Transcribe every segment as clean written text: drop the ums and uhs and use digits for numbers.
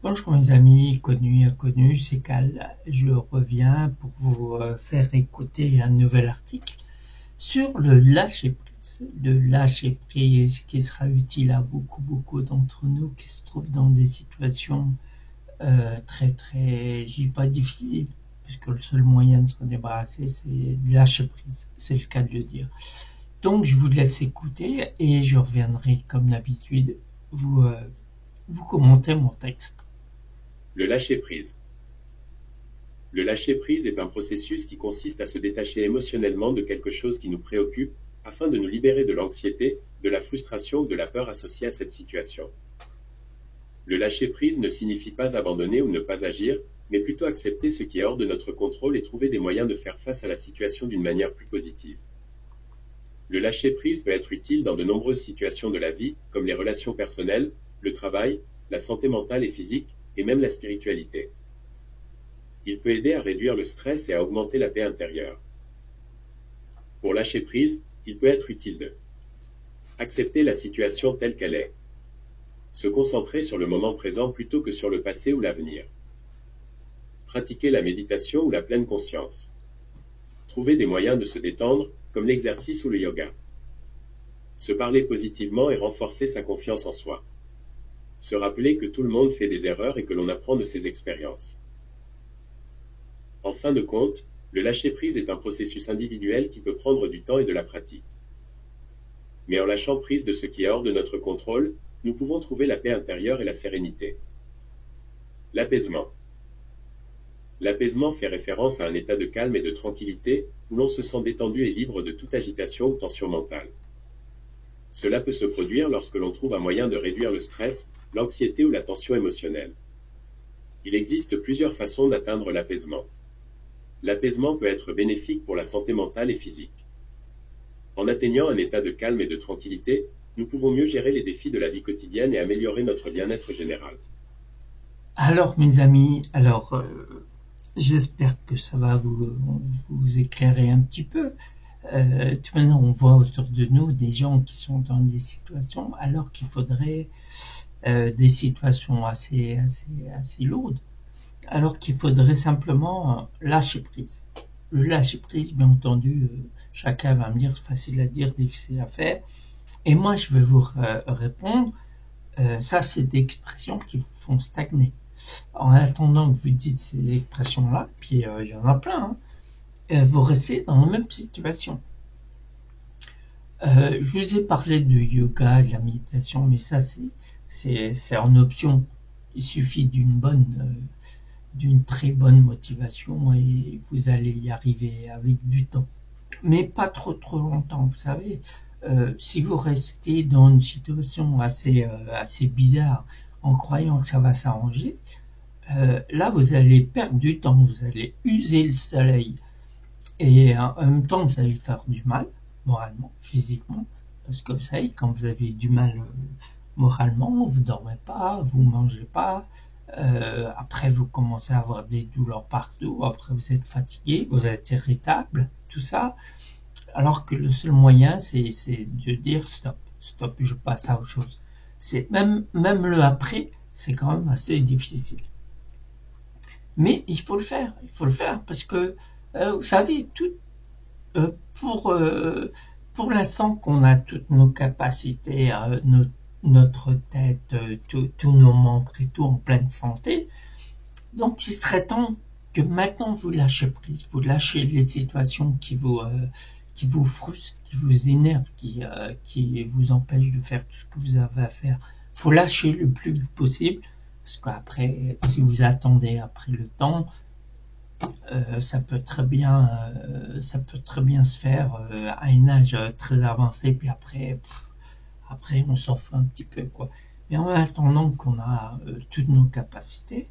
Bonjour mes amis, connus et inconnus, c'est Cal. Je reviens pour vous faire écouter un nouvel article sur le lâcher-prise. Le lâcher-prise qui sera utile à beaucoup d'entre nous qui se trouvent dans des situations très, je dis pas difficiles, puisque le seul moyen de se débarrasser, c'est de lâcher-prise. C'est le cas de le dire. Donc je vous laisse écouter et je reviendrai comme d'habitude vous commenter mon texte. Le lâcher-prise. Le lâcher-prise est un processus qui consiste à se détacher émotionnellement de quelque chose qui nous préoccupe, afin de nous libérer de l'anxiété, de la frustration ou de la peur associée à cette situation. Le lâcher-prise ne signifie pas abandonner ou ne pas agir, mais plutôt accepter ce qui est hors de notre contrôle et trouver des moyens de faire face à la situation d'une manière plus positive. Le lâcher-prise peut être utile dans de nombreuses situations de la vie, comme les relations personnelles, le travail, la santé mentale et physique, et même la spiritualité. Il peut aider à réduire le stress et à augmenter la paix intérieure. Pour lâcher prise, il peut être utile de accepter la situation telle qu'elle est. Se concentrer sur le moment présent plutôt que sur le passé ou l'avenir. Pratiquer la méditation ou la pleine conscience. Trouver des moyens de se détendre, comme l'exercice ou le yoga. Se parler positivement et renforcer sa confiance en soi. Se rappeler que tout le monde fait des erreurs et que l'on apprend de ses expériences. En fin de compte, le lâcher-prise est un processus individuel qui peut prendre du temps et de la pratique. Mais en lâchant prise de ce qui est hors de notre contrôle, nous pouvons trouver la paix intérieure et la sérénité. L'apaisement. L'apaisement fait référence à un état de calme et de tranquillité, où l'on se sent détendu et libre de toute agitation ou tension mentale. Cela peut se produire lorsque l'on trouve un moyen de réduire le stress, l'anxiété ou la tension émotionnelle. Il existe plusieurs façons d'atteindre l'apaisement. L'apaisement peut être bénéfique pour la santé mentale et physique. En atteignant un état de calme et de tranquillité, nous pouvons mieux gérer les défis de la vie quotidienne et améliorer notre bien-être général. Alors mes amis, j'espère que ça va vous éclairer un petit peu. Maintenant on voit autour de nous des gens qui sont dans des situations alors qu'il faudrait des situations assez lourdes, alors qu'il faudrait simplement lâcher prise. Le lâcher prise, bien entendu, chacun va me dire facile à dire, difficile à faire. Et moi je vais vous répondre, ça c'est des expressions qui vous font stagner. En attendant que vous dites ces expressions-là, puis il y en a plein, vous restez dans la même situation. Je vous ai parlé de yoga, de la méditation, mais ça c'est en option. Il suffit d'une très bonne motivation et vous allez y arriver avec du temps. Mais pas trop longtemps, vous savez. Si vous restez dans une situation assez bizarre en croyant que ça va s'arranger, là vous allez perdre du temps, vous allez user le soleil et en même temps vous allez faire du mal moralement, physiquement, parce que vous savez quand vous avez du mal moralement, vous dormez pas, vous mangez pas, après vous commencez à avoir des douleurs partout, après vous êtes fatigué, vous êtes irritable, tout ça, alors que le seul moyen c'est de dire stop, je passe à autre chose. C'est même le après, c'est quand même assez difficile. Mais il faut le faire parce que vous savez tout euh, pour euh, pour l'instant qu'on a toutes nos capacités, notre tête, tous nos membres et tout en pleine santé, donc il serait temps que maintenant vous lâchez prise, vous lâchez les situations qui vous frustrent, qui vous énervent, qui vous empêchent de faire tout ce que vous avez à faire. Il faut lâcher le plus vite possible, parce qu'après, si vous attendez après le temps, ça peut très bien se faire à un âge très avancé, puis après on s'en fout un petit peu quoi. Mais en attendant qu'on a toutes nos capacités,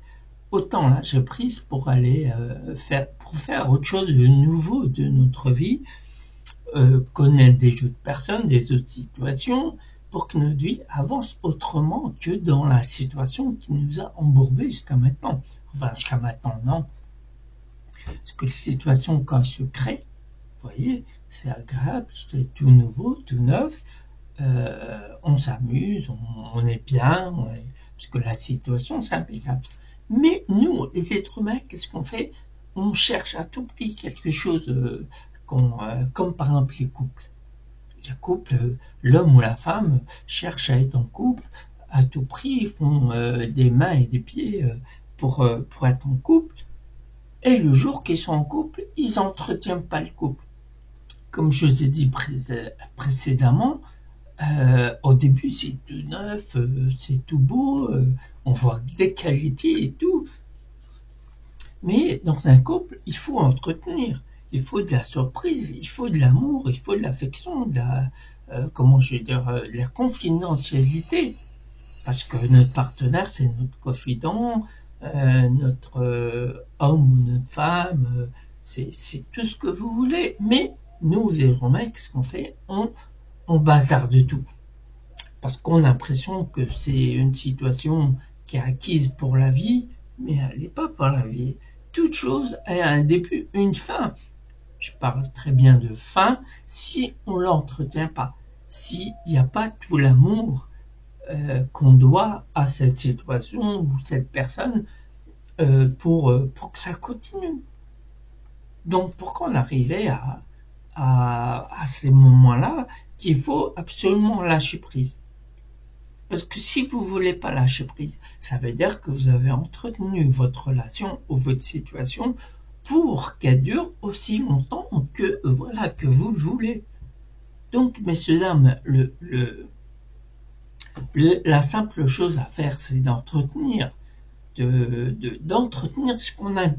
autant lâcher prise pour aller pour faire autre chose de nouveau de notre vie, connaître des autres personnes, des autres situations, pour que notre vie avance autrement que dans la situation qui nous a embourbés jusqu'à maintenant. Enfin, jusqu'à maintenant, non. Parce que les situations, quand elles se créent, vous voyez, c'est agréable, c'est tout nouveau, tout neuf, on s'amuse, on est bien, parce que la situation, c'est impeccable. Mais nous, les êtres humains, qu'est-ce qu'on fait? On cherche à tout prix quelque chose comme par exemple les couples. Les couples, l'homme ou la femme cherchent à être en couple à tout prix, ils font des mains et des pieds pour être en couple. Et le jour qu'ils sont en couple, ils n'entretiennent pas le couple. Comme je vous ai dit précédemment, au début c'est tout neuf, c'est tout beau, on voit des qualités et tout. Mais dans un couple, il faut entretenir. Il faut de la surprise, il faut de l'amour, il faut de l'affection, de la, de la confidentialité. Parce que notre partenaire, c'est notre confident, notre homme ou notre femme, c'est tout ce que vous voulez. Mais nous, les Romains, qu'est-ce qu'on fait? On bazarde tout. Parce qu'on a l'impression que c'est une situation qui est acquise pour la vie, mais elle n'est pas pour la vie. Toute chose a un début, une fin. Je parle très bien de fin si on ne l'entretient pas. S'il n'y a pas tout l'amour qu'on doit à cette situation ou cette personne pour que ça continue. Donc pourquoi on arrivait à ces moments-là qu'il faut absolument lâcher prise. Parce que si vous ne voulez pas lâcher prise, ça veut dire que vous avez entretenu votre relation ou votre situation pour qu'elle dure aussi longtemps que vous le voulez. Donc, messieurs, dames, la simple chose à faire, c'est d'entretenir ce qu'on aime.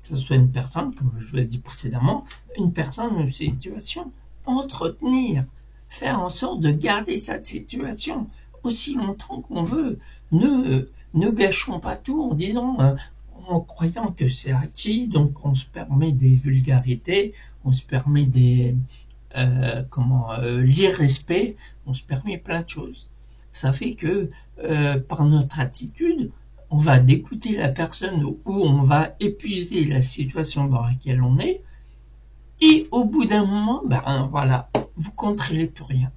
Que ce soit une personne, comme je vous l'ai dit précédemment, une personne ou une situation. Entretenir, faire en sorte de garder cette situation aussi longtemps qu'on veut. Ne gâchons pas tout en disant, en croyant que c'est acquis, donc on se permet des vulgarités, on se permet l'irrespect, on se permet plein de choses. Ça fait que par notre attitude, on va d'écouter la personne ou on va épuiser la situation dans laquelle on est, et au bout d'un moment, vous contrôlez plus rien.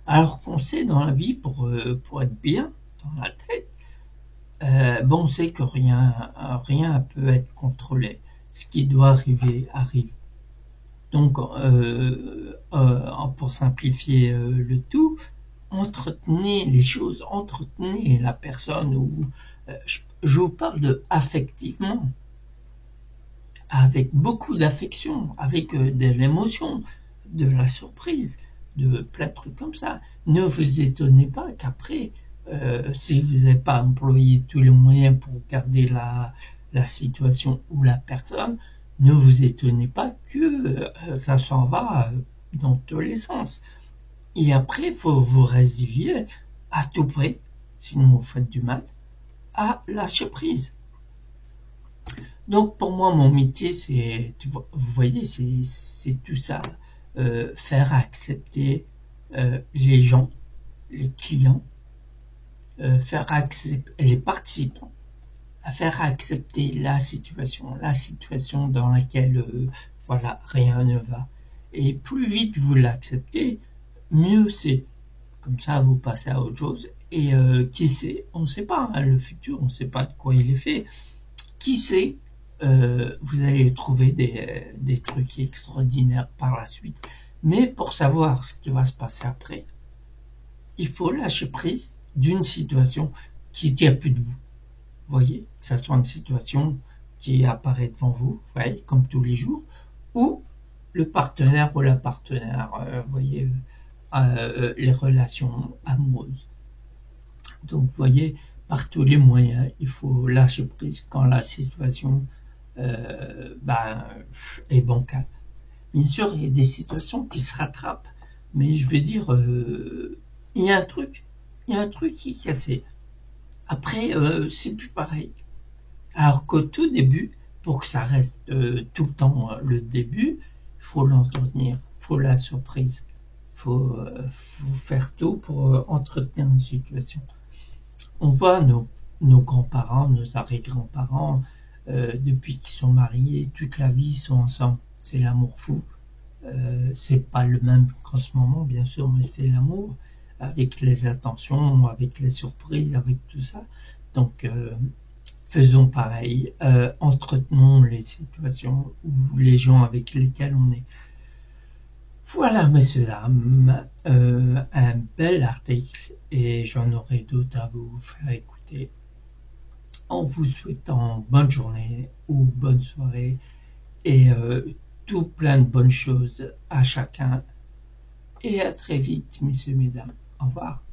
Alors qu'on sait dans la vie, pour être bien dans la tête, on sait que rien peut être contrôlé. Ce qui doit arriver, arrive. Donc, pour simplifier le tout, entretenez les choses, entretenez la personne, ou je vous parle de affectivement, avec beaucoup d'affection, avec de l'émotion, de la surprise, de plein de trucs comme ça. Ne vous étonnez pas qu'après, si vous n'avez pas employé tous les moyens pour garder la situation ou la personne, ne vous étonnez pas que ça s'en va dans tous les sens. Et après, il faut vous résilier à tout prix, sinon vous faites du mal, à lâcher prise. Donc pour moi, mon métier, vous voyez, c'est tout ça. Faire accepter les gens, les clients, faire accepter les participants, à faire accepter la situation dans laquelle rien ne va. Et plus vite vous l'acceptez, mieux c'est. Comme ça, vous passez à autre chose. Et qui sait, on ne sait pas, le futur, on ne sait pas de quoi il est fait. Qui sait, vous allez trouver des trucs extraordinaires par la suite. Mais pour savoir ce qui va se passer après, il faut lâcher prise d'une situation qui ne tient plus debout. Vous voyez, que ce soit une situation qui apparaît devant vous, voyez, comme tous les jours, ou le partenaire ou la partenaire, vous voyez, les relations amoureuses. Donc, vous voyez, par tous les moyens, il faut lâcher prise quand la situation est bancale. Bien sûr, il y a des situations qui se rattrapent, mais je veux dire, il y a un truc qui est cassé. Après, c'est plus pareil. Alors qu'au tout début, pour que ça reste tout le temps le début, il faut l'entretenir, il faut la surprise, il faut faire tout pour entretenir une situation. On voit nos grands-parents, nos arrière-grands-parents, depuis qu'ils sont mariés, toute la vie ils sont ensemble. C'est l'amour fou. C'est pas le même qu'en ce moment, bien sûr, mais c'est l'amour. avec les attentions, avec les surprises, avec tout ça. Donc, faisons pareil. Entretenons les situations ou les gens avec lesquels on est. Voilà, messieurs, dames, un bel article et j'en aurai d'autres à vous faire écouter. En vous souhaitant bonne journée ou bonne soirée et tout plein de bonnes choses à chacun. Et à très vite, messieurs, mesdames. Au revoir.